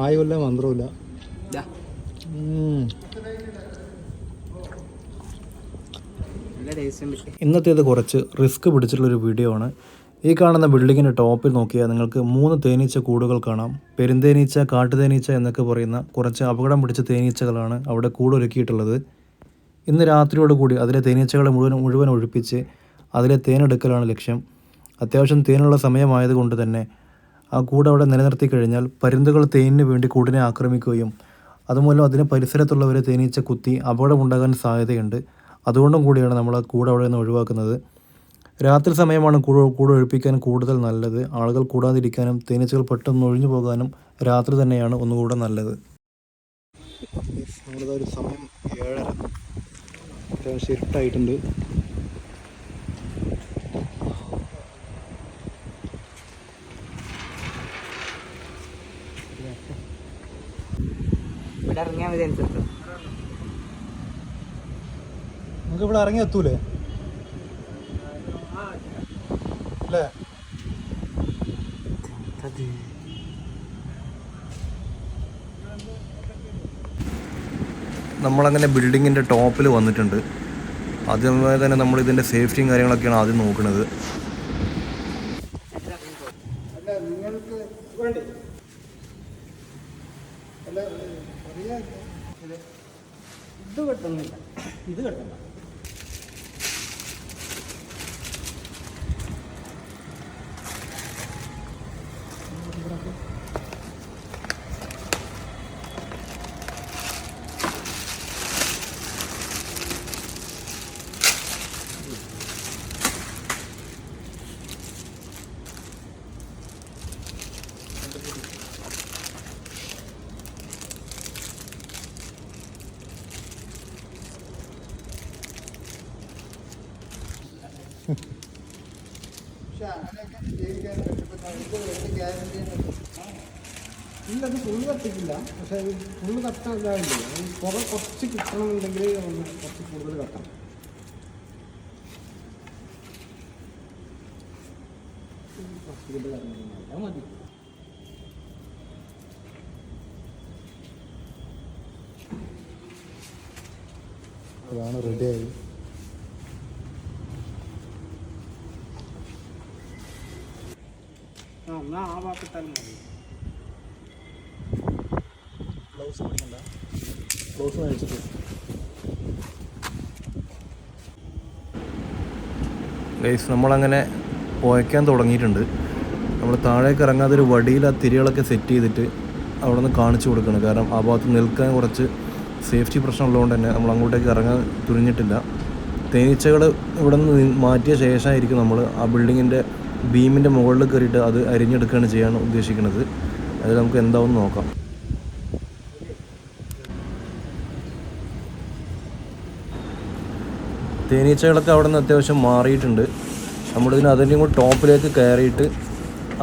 ആയുമില്ല മന്ത്രവുമില്ല. ഇന്നത്തേത് കുറച്ച് risk പിടിച്ചിട്ടുള്ളൊരു video ആണ്. ഈ കാണുന്ന ബിൽഡിങ്ങിൻ്റെ ടോപ്പിൽ നോക്കിയാൽ നിങ്ങൾക്ക് 3 തേനീച്ച കൂടുകൾ കാണാം. പെരുന്തേനീച്ച, കാട്ടുതേനീച്ച എന്നൊക്കെ പറയുന്ന കുറച്ച് അപകടം പിടിച്ച തേനീച്ചകളാണ് അവിടെ കൂടൊരുക്കിയിട്ടുള്ളത്. ഇന്ന് രാത്രിയോടുകൂടി അതിലെ തേനീച്ചകളെ മുഴുവൻ ഒഴിപ്പിച്ച് അതിലെ തേനെടുക്കലാണ് ലക്ഷ്യം. അത്യാവശ്യം തേനുള്ള സമയമായതുകൊണ്ട് തന്നെ ആ കൂട് അവിടെ നിലനിർത്തി കഴിഞ്ഞാൽ പരുന്തുകൾ തേനിന് വേണ്ടി കൂടിനെ ആക്രമിക്കുകയും അതുമൂലം അതിന് പരിസരത്തുള്ളവരെ തേനീച്ച കുത്തി അപകടമുണ്ടാകാൻ സാധ്യതയുണ്ട്. അതുകൊണ്ടും കൂടിയാണ് നമ്മൾ ആ കൂട് അവിടെ നിന്ന് ഒഴിവാക്കുന്നത്. രാത്രി സമയമാണ് കൂട് ഒഴിപ്പിക്കാൻ കൂടുതൽ നല്ലത്. ആളുകൾ കൂടാതിരിക്കാനും തേനീച്ചകൾ പെട്ടെന്ന് ഒഴിഞ്ഞു പോകാനും രാത്രി തന്നെയാണ് ഒന്നുകൂടെ നല്ലത്. നമ്മളിതാ ഒരു സമയം 7:30, അത്യാവശ്യം ഇരുട്ടായിട്ടുണ്ട്. നമുക്ക് ഇവിടെ ഇറങ്ങി എത്തൂലേ അല്ലേ? നമ്മളങ്ങനെ ബിൽഡിങ്ങിൻ്റെ ടോപ്പിൽ വന്നിട്ടുണ്ട്. ആദ്യമേ തന്നെ നമ്മൾ ഇതിൻ്റെ സേഫ്റ്റിയും കാര്യങ്ങളൊക്കെയാണ് ആദ്യം നോക്കുന്നത്. ഇത് കെട്ടുന്നില്ല, ഇത് കെട്ടണ്ട. ഇല്ല, അത് ഫുള്ള് കത്തിക്കില്ല. പക്ഷെ അത് ഫുള്ള് കത്താൻ ഇതാവില്ല. പുറ കുറച്ച് കിട്ടണമെന്നുണ്ടെങ്കിൽ കുറച്ച് കൂടുതൽ കത്തണം. മതി. അതാണ് റെഡിയായി. ആ ഭാഗത്തിട്ടാലും മതി. ഗ്ലൗസ് പിടിക്കണ്ട, ഗ്ലൗസ് കഴിച്ചിട്ട്. ഗൈസ്, നമ്മളങ്ങനെ പുകയ്ക്കാൻ തുടങ്ങിയിട്ടുണ്ട്. നമ്മൾ താഴേക്ക് ഇറങ്ങാതെ ഒരു വടിയിൽ ആ തിരികളൊക്കെ സെറ്റ് ചെയ്തിട്ട് അവിടെ നിന്ന് കാണിച്ചു കൊടുക്കണം. കാരണം ആ ഭാഗത്ത് നിൽക്കാൻ കുറച്ച് സേഫ്റ്റി പ്രശ്നമുള്ളതുകൊണ്ട് തന്നെ നമ്മൾ അങ്ങോട്ടേക്ക് ഇറങ്ങാൻ തുനിഞ്ഞിട്ടില്ല. തേനീച്ചകൾ ഇവിടെ നിന്ന് മാറ്റിയ ശേഷമായിരിക്കും നമ്മൾ ആ ബിൽഡിങ്ങിൻ്റെ ബീമിൻ്റെ മുകളിൽ കയറിയിട്ട് അത് അരിഞ്ഞെടുക്കുകയാണ് ചെയ്യാൻ ഉദ്ദേശിക്കുന്നത്. അത് നമുക്ക് എന്താവും നോക്കാം. തേനീച്ചകളൊക്കെ അവിടെ നിന്ന് അത്യാവശ്യം മാറിയിട്ടുണ്ട്. നമ്മളിതിന് അതിൻ്റെയും കൂടി ടോപ്പിലേക്ക് കയറിയിട്ട്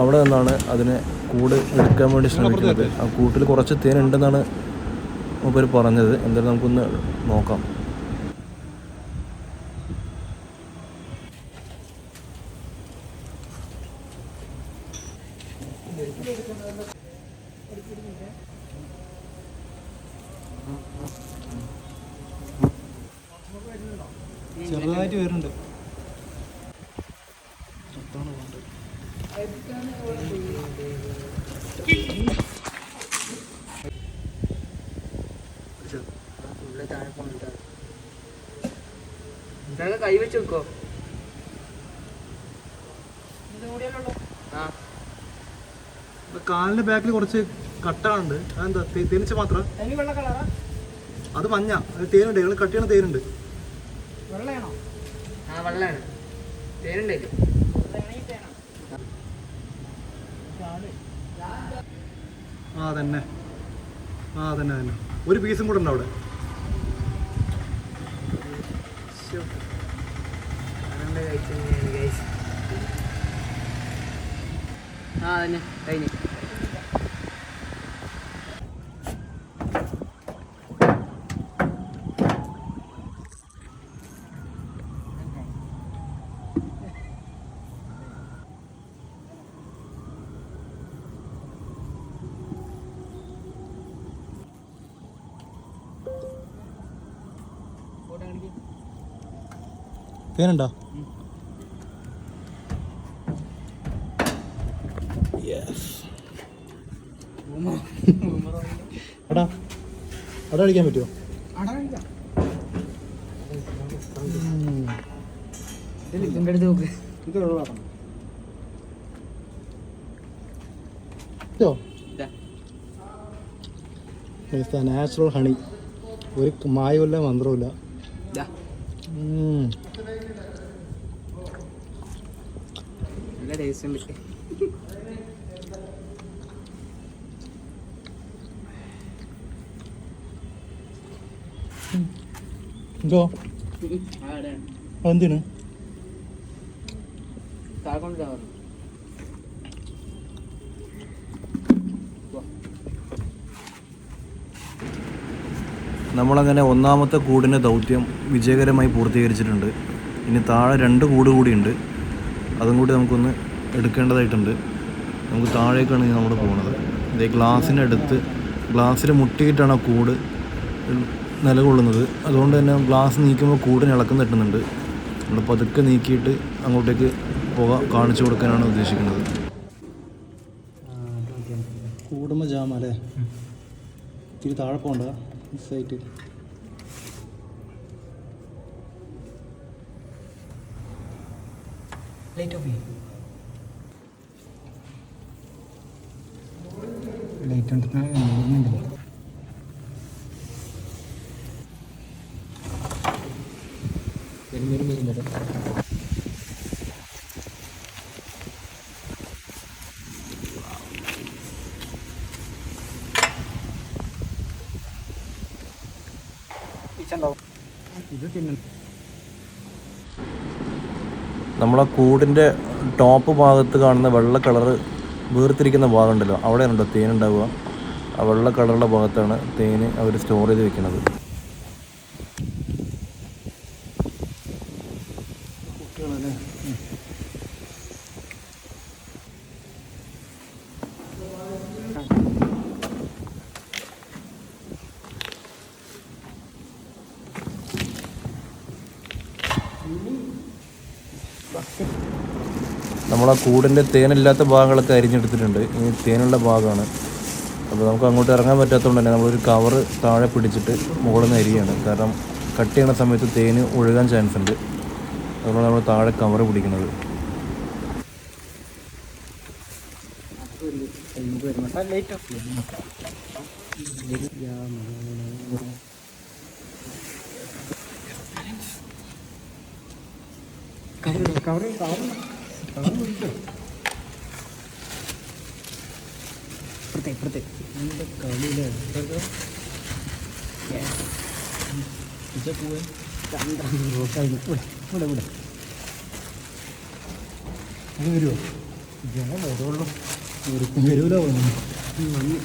അവിടെ നിന്നാണ് അതിനെ കൂട് എടുക്കാൻ വേണ്ടി ശ്രമിക്കുന്നത്. ആ കൂട്ടിൽ കുറച്ച് തേനുണ്ടെന്നാണ് മൂപ്പർ പറഞ്ഞത്. എന്തായാലും നമുക്കൊന്ന് നോക്കാം. ചെറുതായിട്ട് വരുന്നുണ്ട്. കൈ വെച്ച് വെക്കോ. കാലിന്റെ ബാക്കിൽ കുറച്ച് കട്ടകളുണ്ട്. അതെന്താ തേനീച്ച മാത്രം? അത് മഞ്ഞ, അത് തേനുണ്ട്. ഞങ്ങൾ കട്ട് ചെയ്യണ തേനുണ്ട്. വെള്ളയാണോ? ആ വെള്ളയാണ്. തേനുണ്ടല്ലോ. ആ തന്നെ, ആ തന്നെ തന്നെ. ഒരു പീസും കൂടെ ഉണ്ട് അവിടെ. ആ തന്നെ കഴിഞ്ഞു. തേനുണ്ടോ? എടാ അട കളിക്കാൻ പറ്റുമോ? ഇത് ഒഴിവാക്കണം. നാച്ചുറൽ ഹണി, ഒരു മായമില്ല മന്ത്രവുമില്ല. നല്ല ടേസ്റ്റ് ഉണ്ട്. എന്തോ എന്തിനു നമ്മളങ്ങനെ ഒന്നാമത്തെ കൂടിൻ്റെ ദൗത്യം വിജയകരമായി പൂർത്തീകരിച്ചിട്ടുണ്ട്. ഇനി താഴെ 2 കൂട് കൂടിയുണ്ട്, അതും കൂടി നമുക്കൊന്ന് എടുക്കേണ്ടതായിട്ടുണ്ട്. നമുക്ക് താഴേക്കാണ് ഇനി നമ്മൾ പോകുന്നത്. ഇതേ ഗ്ലാസ്സിനടുത്ത് ഗ്ലാസ്സിൽ മുട്ടിയിട്ടാണ് ആ കൂട് നിലകൊള്ളുന്നത്. അതുകൊണ്ട് തന്നെ ഗ്ലാസ് നീക്കുമ്പോൾ കൂടിന് ഇളക്കം തട്ടുന്നുണ്ട്. നമ്മൾ പതുക്കെ നീക്കിയിട്ട് അങ്ങോട്ടേക്ക് കാണിച്ചു കൊടുക്കാനാണ് ഉദ്ദേശിക്കുന്നത്. കൂടുമ്പ ജാമല്ലേ, ഇത്തിരി താഴെ പോകണ്ട മിസ്സായിട്ട്. ലൈറ്റ് ഉണ്ട്. നമ്മളെ കൂടിൻ്റെ ടോപ്പ് ഭാഗത്ത് കാണുന്ന വെള്ള കളറ് വേർതിരിക്കുന്ന ഭാഗമുണ്ടല്ലോ, അവിടെയാണല്ലോ തേൻ ഉണ്ടാവുക. ആ വെള്ള കളറുള്ള ഭാഗത്താണ് തേന് അവർ സ്റ്റോർ ചെയ്ത് വെക്കുന്നത്. നമ്മളാ കൂടിൻ്റെ തേനില്ലാത്ത ഭാഗങ്ങളൊക്കെ അരിഞ്ഞെടുത്തിട്ടുണ്ട്. ഇനി തേനുള്ള ഭാഗമാണ്. അപ്പോൾ നമുക്ക് അങ്ങോട്ട് ഇറങ്ങാൻ പറ്റാത്തതുകൊണ്ട് തന്നെ നമ്മളൊരു കവറ് താഴെ പിടിച്ചിട്ട് മുകളിൽ നിന്ന് അരിയാണ്. കാരണം കട്ട് ചെയ്യുന്ന സമയത്ത് തേന് ഒഴുകാൻ ചാൻസ് ഉണ്ട്. അതുകൊണ്ട് നമ്മൾ താഴെ കവറ് പിടിക്കുന്നത്. വരുമല്ലോ.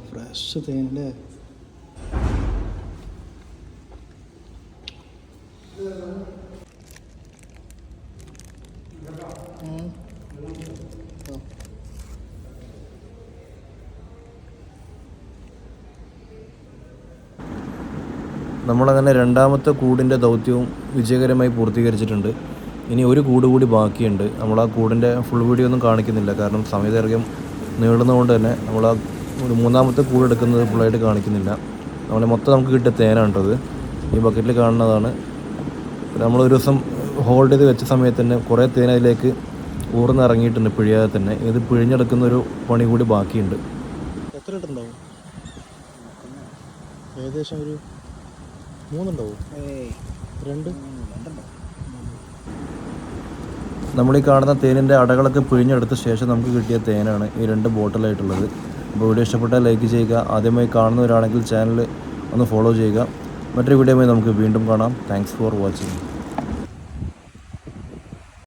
ഫ്രഷ് തേനല്ലേ. നമ്മളങ്ങനെ രണ്ടാമത്തെ കൂടിൻ്റെ ദൗത്യവും വിജയകരമായി പൂർത്തീകരിച്ചിട്ടുണ്ട്. ഇനി ഒരു കൂട് കൂടി ബാക്കിയുണ്ട്. നമ്മൾ ആ കൂടിൻ്റെ ഫുൾ വീഡിയോ ഒന്നും കാണിക്കുന്നില്ല, കാരണം സമയദൈർഘ്യം നീളുന്നതുകൊണ്ട് തന്നെ നമ്മൾ ആ ഒരു മൂന്നാമത്തെ കൂട് എടുക്കുന്നത് ഫുള്ളായിട്ട് കാണിക്കുന്നില്ല. നമ്മളെ മൊത്തം നമുക്ക് കിട്ടിയ തേനാണ് കേട്ടത്. ഈ ബക്കറ്റിൽ കാണുന്നതാണ്. നമ്മളൊരു ദിവസം ഹോൾഡ് ചെയ്ത് വെച്ച സമയത്ത് തന്നെ കുറേ തേൻ അതിലേക്ക് ഊർന്നിറങ്ങിയിട്ടുണ്ട് പിഴിയാതെ തന്നെ. ഇത് പിഴിഞ്ഞെടുക്കുന്നൊരു പണി കൂടി ബാക്കിയുണ്ട്. എത്ര ഇട്ടുണ്ടാവും? ഏകദേശം ഒരു 3 ഉണ്ടാവും. 2. നമ്മളീ കാണുന്ന തേനിൻ്റെ അടകളൊക്കെ പിഴിഞ്ഞെടുത്ത ശേഷം നമുക്ക് കിട്ടിയ തേനാണ് ഈ 2 ബോട്ടിലായിട്ടുള്ളത്. അപ്പോൾ വീഡിയോ ഇഷ്ടപ്പെട്ടാൽ ലൈക്ക് ചെയ്യുക. ആദ്യമായി കാണുന്നവരാണെങ്കിൽ ചാനൽ ഒന്ന് ഫോളോ ചെയ്യുക. മറ്റൊരു വീഡിയോയുമായി നമുക്ക് വീണ്ടും കാണാം. Thanks for watching.